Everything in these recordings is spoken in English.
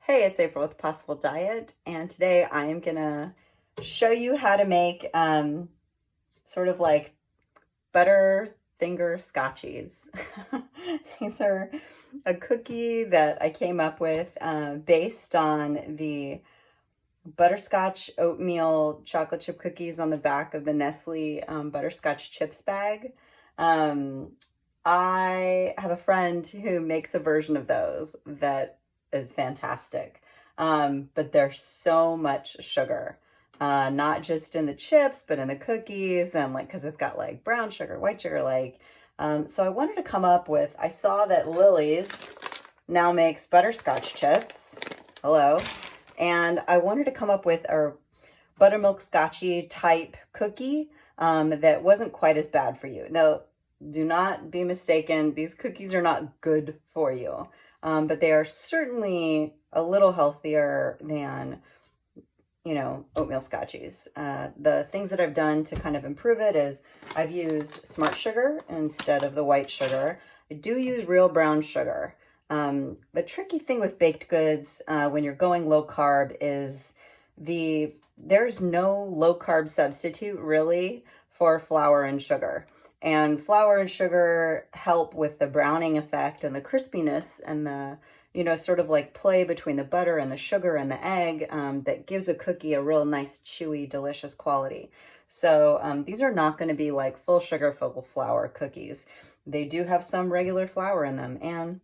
Hey, it's April with Possible Diet, and today I am gonna show you how to make sort of like Butterfinger Scotchies. These are a cookie that I came up with based on the Butterscotch Oatmeal chocolate chip cookies on the back of the Nestle Butterscotch Chips bag. Um, I have a friend who makes a version of those that is fantastic. But there's so much sugar, not just in the chips, but in the cookies and like, cause it's got like brown sugar, white sugar, so I wanted to come up with, I saw that Lily's now makes butterscotch chips. Hello. And I wanted to come up with a buttermilk scotchy type cookie that wasn't quite as bad for you. Now, do not be mistaken. These cookies are not good for you, but they are certainly a little healthier than, oatmeal scotchies. The things that I've done to kind of improve it is I've used smart sugar instead of the white sugar. I do use real brown sugar. The tricky thing with baked goods when you're going low carb is there's no low carb substitute really for flour and sugar. And flour and sugar help with the browning effect and the crispiness and the, sort of like play between the butter and the sugar and the egg that gives a cookie a real nice, chewy, delicious quality. So these are not going to be like full sugar, full flour cookies. They do have some regular flour in them, and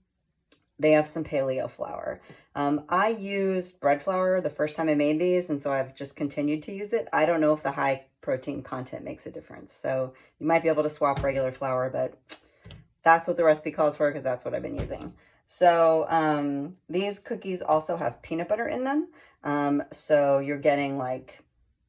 they have some paleo flour. I used bread flour the first time I made these, and so I've just continued to use it. I don't know if the high protein content makes a difference. So you might be able to swap regular flour, but that's what the recipe calls for because that's what I've been using. So these cookies also have peanut butter in them. So you're getting like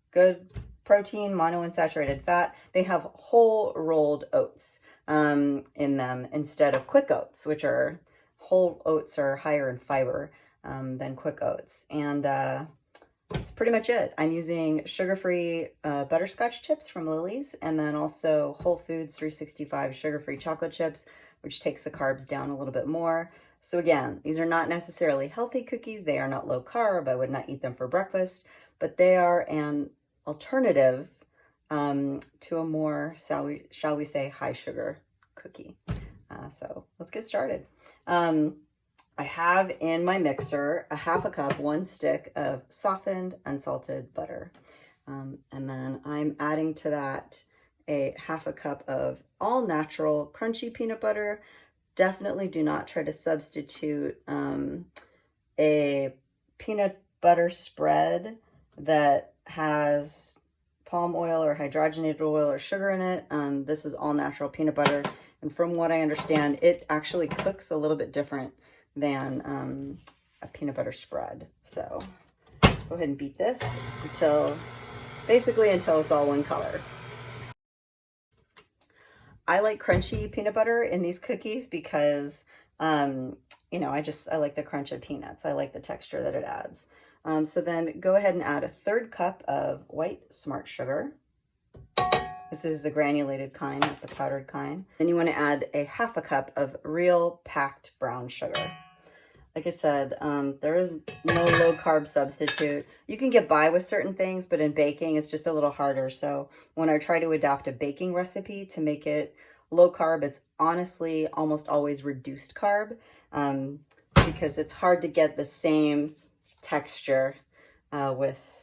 good protein, monounsaturated fat. They have whole rolled oats in them instead of quick oats, which are whole oats are higher in fiber than quick oats. And that's pretty much it. I'm using sugar-free butterscotch chips from Lily's, and then also Whole Foods 365 sugar-free chocolate chips, which takes the carbs down a little bit more. So again, these are not necessarily healthy cookies. They are not low carb. I would not eat them for breakfast, but they are an alternative to a more, shall we say, high sugar cookie. So let's get started. I have in my mixer a half a cup, 1 stick of softened unsalted butter. And then I'm adding to that a half a cup of all natural crunchy peanut butter. Definitely do not try to substitute a peanut butter spread that has palm oil or hydrogenated oil or sugar in it. This is all natural peanut butter. And from what I understand, it actually cooks a little bit different than a peanut butter spread. So go ahead and beat this basically until it's all one color. I like crunchy peanut butter in these cookies because, I like the crunch of peanuts. I like the texture that it adds. So then go ahead and add a 1/3 cup of white smart sugar. This is the granulated kind, not the powdered kind. Then you want to add a half a cup of real packed brown sugar. Like I said, there is no low carb substitute. You can get by with certain things, but in baking, it's just a little harder. So when I try to adopt a baking recipe to make it low carb, it's honestly almost always reduced carb because it's hard to get the same texture with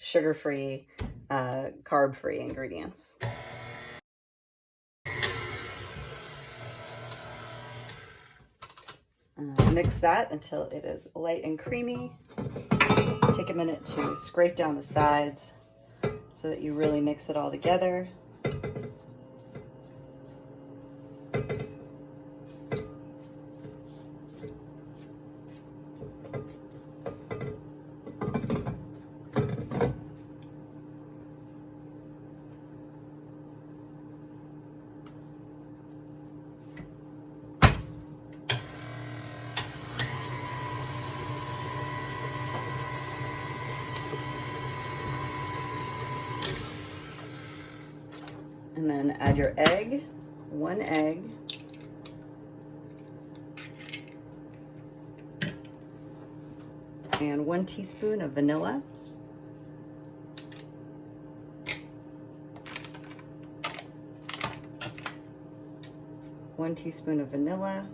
sugar-free, carb-free ingredients. Mix that until it is light and creamy. Take a minute to scrape down the sides so that you really mix it all together. And then add your egg, 1 egg. and 1 teaspoon of vanilla. One teaspoon of vanilla.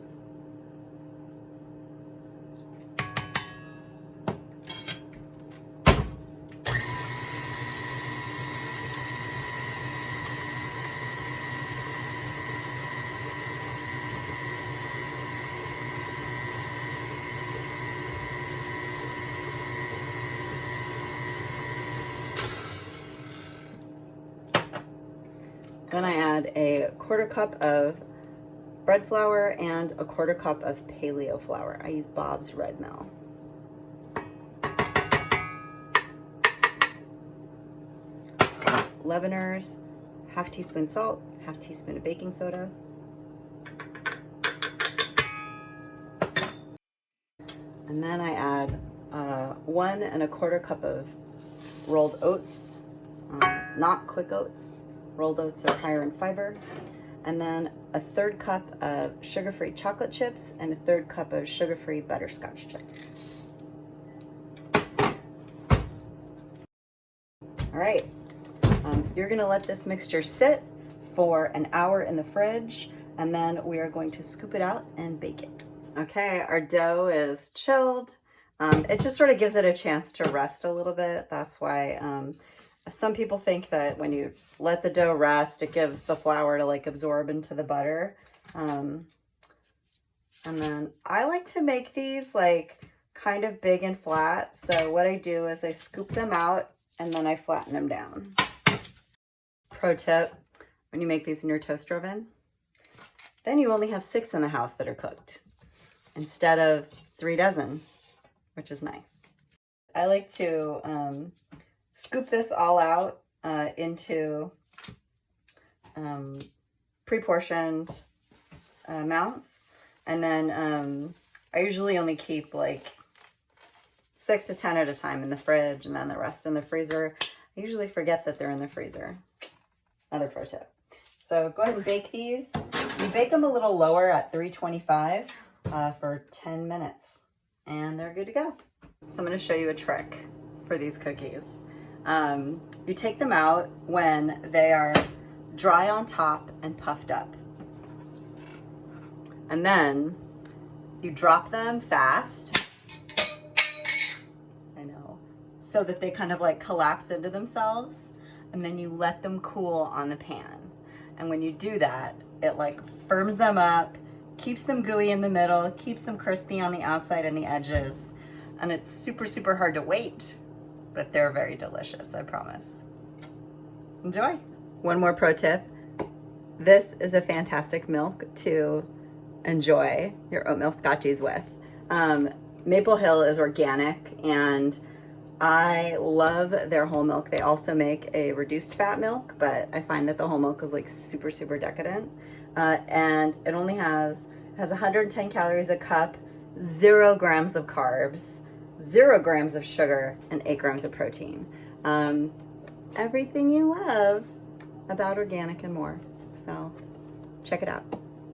Then I add a 1/4 cup of bread flour and a 1/4 cup of paleo flour. I use Bob's Red Mill. Leaveners, 1/2 teaspoon salt, 1/2 teaspoon of baking soda. And then I add 1 1/4 cup of rolled oats, not quick oats. Rolled oats are higher in fiber. And then a 1/3 cup of sugar-free chocolate chips and a 1/3 cup of sugar-free butterscotch chips. All right, you're gonna let this mixture sit for an hour in the fridge, and then we are going to scoop it out and bake it. Okay, our dough is chilled. It just sort of gives it a chance to rest a little bit. That's why some people think that when you let the dough rest, it gives the flour to like absorb into the butter. And then I like to make these like kind of big and flat. So what I do is I scoop them out and then I flatten them down. Pro tip, when you make these in your toaster oven, then you only have 6 in the house that are cooked instead of 3 dozen, which is nice. I like to scoop this all out into pre-portioned amounts. And then I usually only keep like 6 to 10 at a time in the fridge and then the rest in the freezer. I usually forget that they're in the freezer. Another pro tip. So go ahead and bake these. You bake them a little lower at 325 for 10 minutes and they're good to go. So I'm going to show you a trick for these cookies. You take them out when they are dry on top and puffed up. And then you drop them fast. I know. So that they kind of like collapse into themselves. And then you let them cool on the pan. And when you do that, it like firms them up, keeps them gooey in the middle, keeps them crispy on the outside and the edges. And it's super, super hard to wait. But they're very delicious, I promise. Enjoy. One more pro tip. This is a fantastic milk to enjoy your oatmeal scotchies with. Maple Hill is organic and I love their whole milk. They also make a reduced fat milk, but I find that the whole milk is like super, super decadent. And it only has 110 calories a cup, 0 grams of carbs, 0 grams of sugar, and 8 grams of protein. Everything you love about organic and more. So check it out.